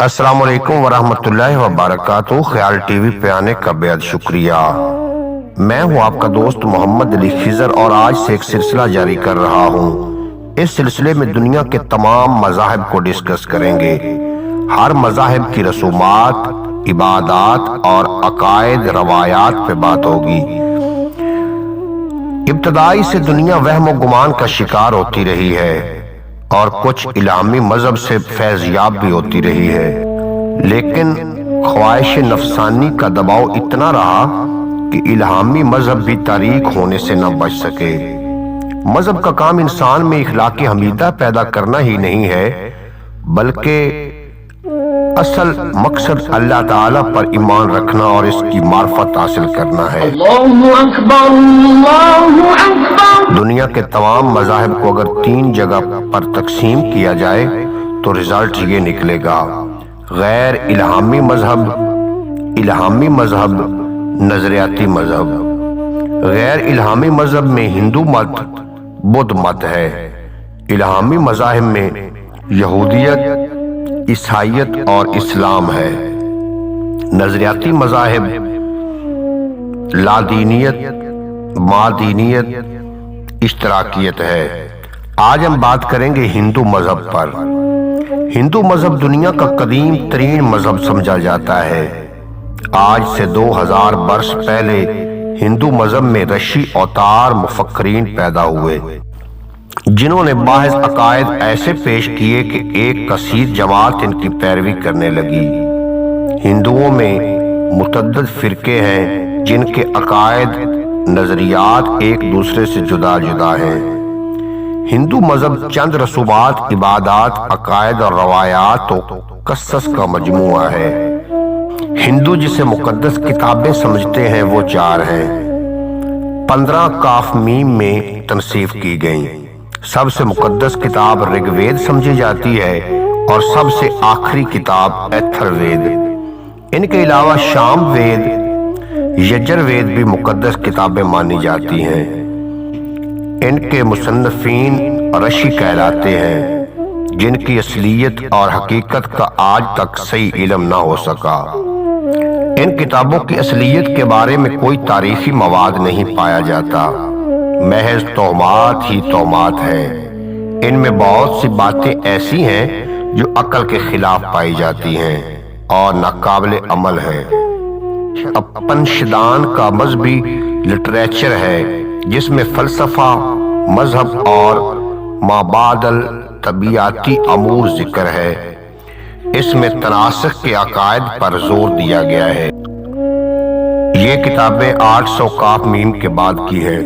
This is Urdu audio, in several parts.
السلام علیکم ورحمۃ اللہ وبرکاتہ۔ خیال ٹی وی پہ آنے کا بے حد شکریہ۔ میں ہوں آپ کا دوست محمد علی خضر اور آج سے ایک سلسلہ جاری کر رہا ہوں۔ اس سلسلے میں دنیا کے تمام مذاہب کو ڈسکس کریں گے۔ ہر مذاہب کی رسومات، عبادات اور عقائد روایات پہ بات ہوگی۔ ابتدائی سے دنیا وہم و گمان کا شکار ہوتی رہی ہے اور کچھ الہامی مذہب سے فیض یاب بھی ہوتی رہی ہے، لیکن خواہش نفسانی کا دباؤ اتنا رہا کہ الہامی مذہب بھی تاریک ہونے سے نہ بچ سکے۔ مذہب کا کام انسان میں اخلاق حمیدہ پیدا کرنا ہی نہیں ہے، بلکہ اصل مقصد اللہ تعالیٰ پر ایمان رکھنا اور اس کی معرفت حاصل کرنا ہے۔ اللہ اکبر، اللہ اکبر۔ دنیا کے تمام مذاہب کو اگر 3 جگہ پر تقسیم کیا جائے تو رزلٹ یہ نکلے گا: غیر الہامی مذہب، الہامی مذہب، نظریاتی مذہب۔ غیر الہامی مذہب میں ہندو مت، بدھ مت ہے۔ الہامی مذاہب میں یہودیت، عیسائیت اور اسلام ہے۔ نظریاتی مذاہب لادینیت، مادینیت، اشتراکیت ہے۔ آج ہم بات کریں گے ہندو مذہب پر۔ ہندو مذہب دنیا کا قدیم ترین مذہب سمجھا جاتا ہے۔ آج سے 2000 برس پہلے ہندو مذہب میں رشی اوتار مفکرین پیدا ہوئے، جنہوں نے محض عقائد ایسے پیش کیے کہ ایک کثیر جماعت ان کی پیروی کرنے لگی۔ ہندوؤں میں متعدد فرقے ہیں جن کے عقائد، نظریات ایک دوسرے سے جدا جدا ہیں۔ ہندو مذہب چند رسومات، عبادات، عقائد اور روایات و قصص کا مجموعہ ہے۔ ہندو جسے مقدس کتابیں سمجھتے ہیں وہ 4 ہیں۔ 15 کاف میم میں تنصیف کی گئیں۔ سب سے مقدس کتاب رگ وید سمجھی جاتی ہے اور سب سے آخری کتاب ایتھر وید۔ ان کے علاوہ شام وید، یجر وید بھی مقدس کتابیں مانی جاتی ہیں۔ ان کے مصنفین رشی کہلاتے ہیں، جن کی اصلیت اور حقیقت کا آج تک صحیح علم نہ ہو سکا۔ ان کتابوں کی اصلیت کے بارے میں کوئی تاریخی مواد نہیں پایا جاتا، محض توہمات ہی توہمات ہیں۔ ان میں بہت سی باتیں ایسی ہیں جو عقل کے خلاف پائی جاتی ہیں اور ناقابل عمل ہیں۔ اپنشدان کا مذہبی لٹریچر ہے جس میں فلسفہ، مذہب اور مابعد طبیعیاتی امور ذکر ہے۔ اس میں تناسخ کے عقائد پر زور دیا گیا ہے۔ یہ کتابیں 800 کاف میم کے بعد کی ہیں۔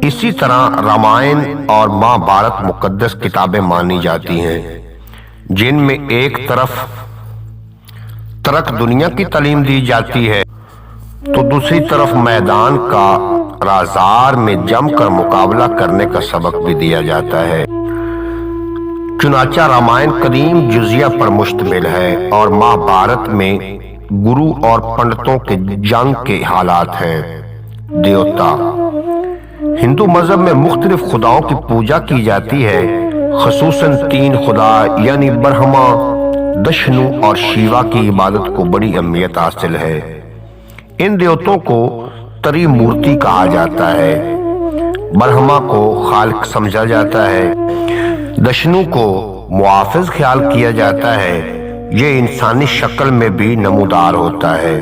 اسی طرح رامائن اور مہابھارت مقدس کتابیں مانی جاتی ہیں، جن میں ایک طرف ترک دنیا کی تعلیم دی جاتی ہے تو دوسری طرف میدان کا رازار میں جم کر مقابلہ کرنے کا سبق بھی دیا جاتا ہے۔ چنانچہ رامائن قدیم جزیہ پر مشتمل ہے اور مہابھارت میں گرو اور پنڈتوں کے جنگ کے حالات ہیں۔ دیوتا ہندو مذہب میں مختلف خداؤں کی پوجا کی جاتی ہے، خصوصاً 3 خدا یعنی برہما، دشنو اور شیوا کی عبادت کو بڑی اہمیت حاصل ہے۔ ان دیوتوں کو تری مورتی کہا جاتا ہے۔ برہما کو خالق سمجھا جاتا ہے، دشنو کو محافظ خیال کیا جاتا ہے۔ یہ انسانی شکل میں بھی نمودار ہوتا ہے،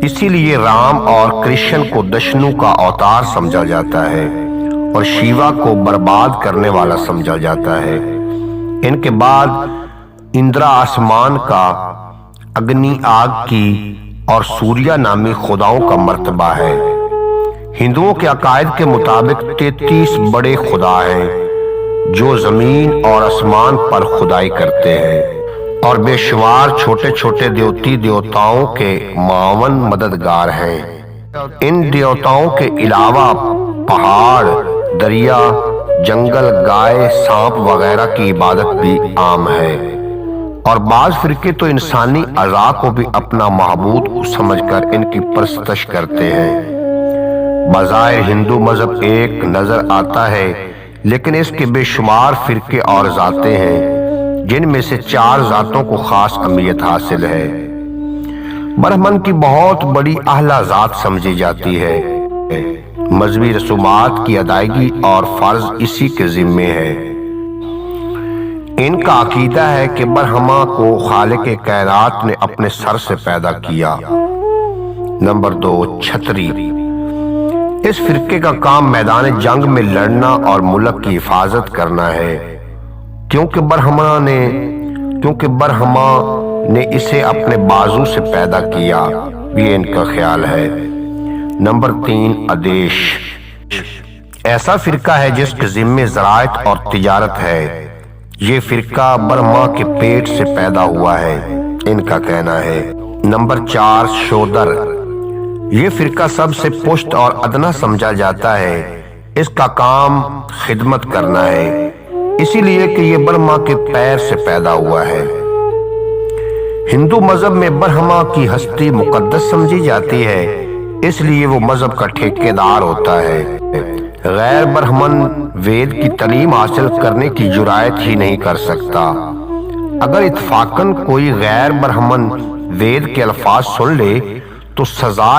اسی لیے رام اور کرشن کو دشنو کا اوتار سمجھا جاتا ہے اور شیوا کو برباد کرنے والا سمجھا جاتا ہے۔ ان کے بعد اندرا آسمان کا، اگنی آگ کی اور سوریا نامی خداؤں کا مرتبہ ہے۔ ہندوؤں کے عقائد کے مطابق 33 بڑے خدا ہیں جو زمین اور آسمان پر خدائی کرتے ہیں، اور بے شمار چھوٹے چھوٹے دیوتی دیوتاؤں کے معاون مددگار ہیں۔ ان دیوتاؤں کے علاوہ پہاڑ، دریا، جنگل، گائے، سانپ وغیرہ کی عبادت بھی عام ہے، اور بعض فرقے تو انسانی اعضاء کو بھی اپنا معبود سمجھ کر ان کی پرستش کرتے ہیں۔ بظاہر ہندو مذہب ایک نظر آتا ہے، لیکن اس کے بے شمار فرقے اور ذاتیں ہیں۔ جن میں سے 4 ذاتوں کو خاص اہمیت حاصل ہے۔ برہمن کی بہت بڑی اعلیٰ ذات سمجھی جاتی ہے۔ مذہبی رسومات کی ادائیگی اور فرض اسی کے ذمے ہے۔ ان کا عقیدہ ہے کہ برہما کو خالق کائنات نے اپنے سر سے پیدا کیا۔ نمبر 2، چھتری۔ اس فرقے کا کام میدان جنگ میں لڑنا اور ملک کی حفاظت کرنا ہے، کیونکہ برہما نے اسے اپنے بازو سے پیدا کیا، یہ ان کا خیال ہے۔ نمبر 3، ادیش۔ ایسا فرقہ ہے جس کے ذمے زراعت اور تجارت ہے۔ یہ فرقہ برہما کے پیٹ سے پیدا ہوا ہے، ان کا کہنا ہے۔ نمبر 4، شودر۔ یہ فرقہ سب سے پشت اور ادنا سمجھا جاتا ہے۔ اس کا کام خدمت کرنا ہے، اسی لیے کہ یہ برہما کے پیر سے پیدا ہوا ہے۔ ہندو مذہب میں برہما کی ہستی مقدس سمجھی جاتی ہے، اس لیے وہ مذہب کا ٹھیکیدار ہوتا ہے۔ غیر برہمن وید کی تعلیم حاصل کرنے کی جرات ہی نہیں کر سکتا۔ اگر اتفاقاً کوئی غیر برہمن وید کے الفاظ سن لے تو سزا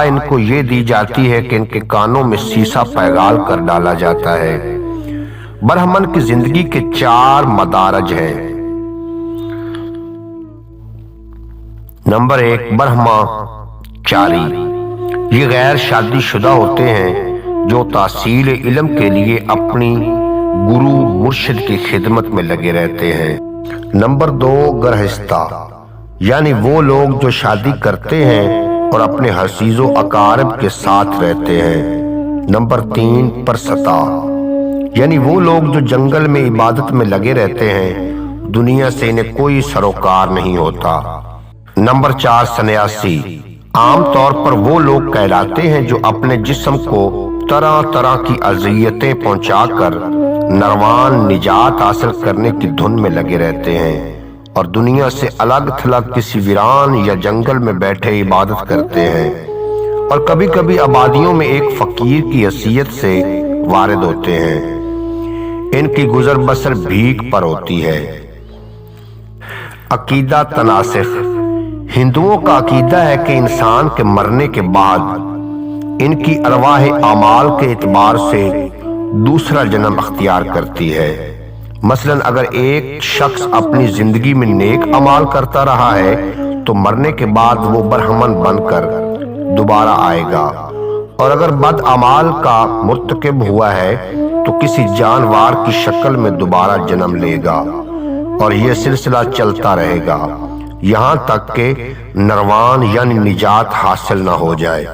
ان کو یہ دی جاتی ہے کہ ان کے کانوں میں سیسا پیغال کر ڈالا جاتا ہے۔ برہمن کی زندگی کے 4 مدارج ہیں۔ نمبر 1، برہما چاری۔ یہ غیر شادی شدہ ہوتے ہیں جو تحصیل علم کے لیے اپنی گرو مرشد کی خدمت میں لگے رہتے ہیں۔ نمبر 2، گرہستہ، یعنی وہ لوگ جو شادی کرتے ہیں اور اپنے حسیز و اقارب کے ساتھ رہتے ہیں۔ نمبر 3، پرستا، یعنی وہ لوگ جو جنگل میں عبادت میں لگے رہتے ہیں، دنیا سے انہیں کوئی سروکار نہیں ہوتا۔ نمبر 4، سنیاسی۔ عام طور پر وہ لوگ کہلاتے ہیں جو اپنے جسم کو طرح طرح کی اذیتیں پہنچا کر نروان نجات حاصل کرنے کی دھن میں لگے رہتے ہیں اور دنیا سے الگ تھلگ کسی ویران یا جنگل میں بیٹھے عبادت کرتے ہیں، اور کبھی کبھی آبادیوں میں ایک فقیر کی حیثیت سے وارد ہوتے ہیں۔ ان کی گزر بسر بھیک پر ہوتی ہے۔ عقیدہ تناسخ۔ ہندوؤں کا عقیدہ ہے کہ انسان کے مرنے کے بعد ان کی ارواح اعمال کے اعتبار سے دوسرا جنم اختیار کرتی ہے۔ مثلا اگر ایک شخص اپنی زندگی میں نیک اعمال کرتا رہا ہے تو مرنے کے بعد وہ برہمن بن کر دوبارہ آئے گا، اور اگر بد اعمال کا مرتکب ہوا ہے تو کسی جانور کی شکل میں دوبارہ جنم لے گا، اور یہ سلسلہ چلتا رہے گا یہاں تک کہ نروان یعنی نجات حاصل نہ ہو جائے۔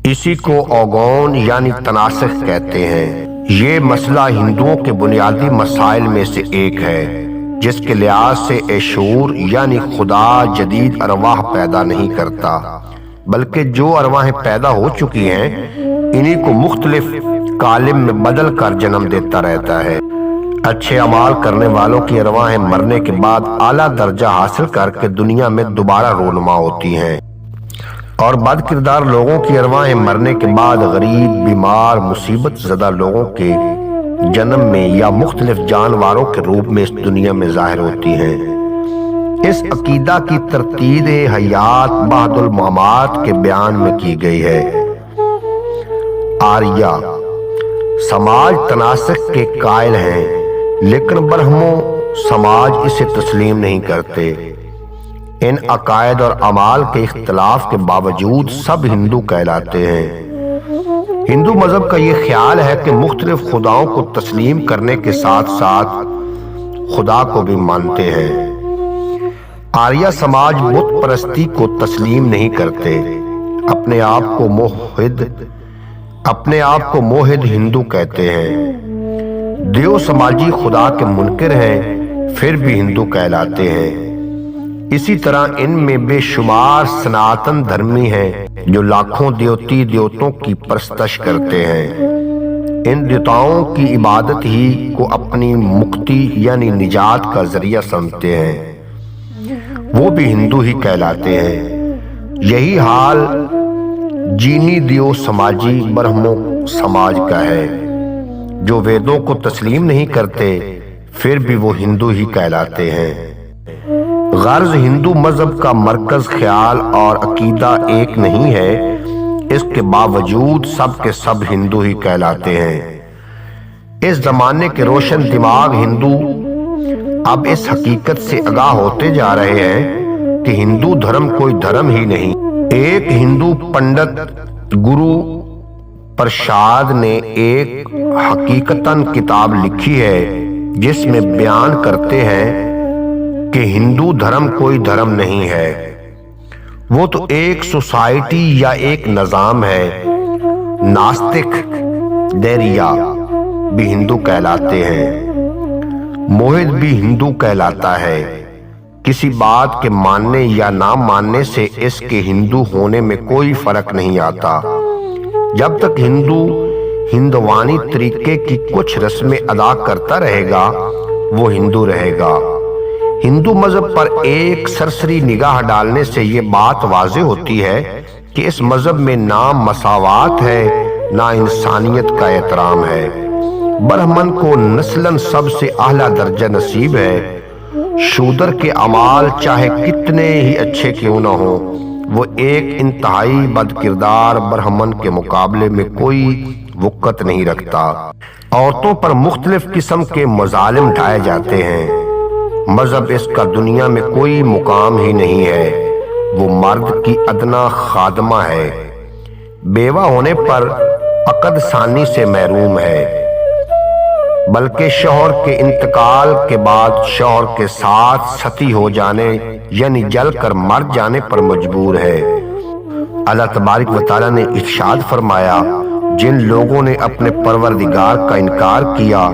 اسی کو اوگون یعنی تناسخ کہتے ہیں۔ یہ مسئلہ ہندوؤں کے بنیادی مسائل میں سے ایک ہے، جس کے لحاظ سے ایشور یعنی خدا جدید ارواح پیدا نہیں کرتا، بلکہ جو ارواحیں پیدا ہو چکی ہیں انہی کو مختلف کالم میں بدل کر جنم دیتا رہتا ہے۔ اچھے اعمال کرنے والوں کی ارواحیں مرنے کے بعد اعلیٰ درجہ حاصل کر کے دنیا میں دوبارہ رونما ہوتی ہیں، اور بد کردار لوگوں کی ارواحیں مرنے کے بعد غریب، بیمار، مصیبت زدہ لوگوں کے جنم میں یا مختلف جانوروں کے روپ میں اس دنیا میں ظاہر ہوتی ہیں۔ اس عقیدہ کی ترتیب حیات بعد الممات کے بیان میں کی گئی ہے۔ آریہ سماج تناسخ کے قائل ہیں، لیکن برہمو سماج اسے تسلیم نہیں کرتے۔ ان عقائد اور اعمال کے اختلاف کے باوجود سب ہندو کہلاتے ہیں۔ ہندو مذہب کا یہ خیال ہے کہ مختلف خداؤں کو تسلیم کرنے کے ساتھ ساتھ خدا کو بھی مانتے ہیں۔ آریہ سماج بت پرستی کو تسلیم نہیں کرتے، اپنے آپ کو موحد ہندو کہتے ہیں۔ دیو سماجی خدا کے منکر ہیں، پھر بھی ہندو کہلاتے ہیں۔ اسی طرح ان میں بے شمار سناتن دھرمی ہیں جو لاکھوں دیوتوں کی پرستش کرتے ہیں۔ ان دیوتاؤں کی عبادت ہی کو اپنی مکتی یعنی نجات کا ذریعہ سمجھتے ہیں، وہ بھی ہندو ہی کہلاتے ہیں۔ یہی حال جینی دیو سماجی برہمو سماج کا ہے، جو ویدوں کو تسلیم نہیں کرتے، پھر بھی وہ ہندو ہی کہلاتے ہیں۔ غرض ہندو مذہب کا مرکز، خیال اور عقیدہ ایک نہیں ہے، اس کے باوجود سب کے سب ہندو ہی کہلاتے ہیں۔ اس زمانے کے روشن دماغ ہندو اب اس حقیقت سے آگاہ ہوتے جا رہے ہیں کہ ہندو دھرم کوئی دھرم ہی نہیں۔ ایک ہندو پنڈت گرو پرشاد نے ایک حقیقتاً کتاب لکھی ہے جس میں بیان کرتے ہیں کہ ہندو دھرم کوئی دھرم نہیں ہے، وہ تو ایک سوسائٹی یا ایک نظام ہے۔ ناستک دیریا بھی ہندو کہلاتے ہیں، موحد بھی ہندو کہلاتا ہے۔ کسی بات کے ماننے یا نہ ماننے سے اس کے ہندو ہونے میں کوئی فرق نہیں آتا۔ جب تک ہندو ہندوانی طریقے کی کچھ رسمیں ادا کرتا رہے گا وہ ہندو رہے گا۔ ہندو مذہب پر ایک سرسری نگاہ ڈالنے سے یہ بات واضح ہوتی ہے کہ اس مذہب میں نہ مساوات ہے نہ انسانیت کا احترام ہے۔ برہمن کو نسلاً سب سے اعلیٰ درجہ نصیب ہے۔ شودر کے اعمال چاہے کتنے ہی اچھے کیوں نہ ہوں، وہ ایک انتہائی بد کردار برہمن کے مقابلے میں کوئی وقت نہیں رکھتا۔ عورتوں پر مختلف قسم کے مظالم ڈھائے جاتے ہیں۔ مذہب اس کا دنیا میں کوئی مقام ہی نہیں ہے، وہ مرد کی ادنا خادمہ ہے، بیوہ ہونے پر عقد ثانی سے محروم ہے، بلکہ شوہر کے انتقال کے بعد شوہر کے ساتھ ستی ہو جانے یعنی جل کر مر جانے پر مجبور ہے۔ اللہ تبارک و تعالیٰ نے ارشاد فرمایا، جن لوگوں نے اپنے پروردگار کا انکار کیا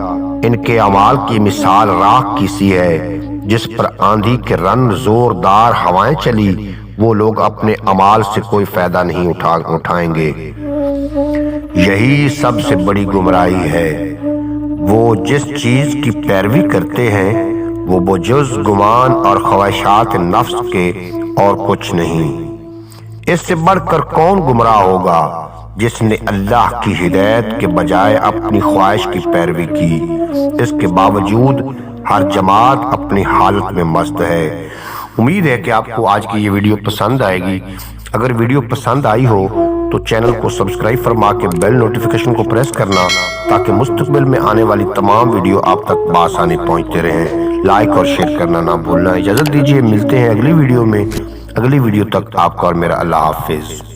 ان کے اعمال کی مثال راکھ کی سی ہے جس پر آندھی کے رن زوردار ہوائیں چلی، وہ لوگ اپنے اعمال سے کوئی فائدہ نہیں اٹھائیں گے۔ یہی سب سے بڑی گمراہی ہے، وہ جس چیز کی پیروی کرتے ہیں وہ بجز گمان اور خواہشات نفس کے اور کچھ نہیں۔ اس سے بڑھ کر کون گمراہ ہوگا جس نے اللہ کی ہدایت کے بجائے اپنی خواہش کی پیروی کی۔ اس کے باوجود ہر جماعت اپنی حالت میں مست ہے۔ امید ہے کہ آپ کو آج کی یہ ویڈیو پسند آئے گی۔ اگر ویڈیو پسند آئی ہو تو چینل کو سبسکرائب فرما کے بیل نوٹیفیکیشن کو پریس کرنا تاکہ مستقبل میں آنے والی تمام ویڈیو آپ تک بآسانی پہنچتے رہیں۔ لائک اور شیئر کرنا نہ بھولنا۔ اجازت دیجیے، ملتے ہیں اگلی ویڈیو میں۔ اگلی ویڈیو تک آپ کا اور میرا اللہ حافظ۔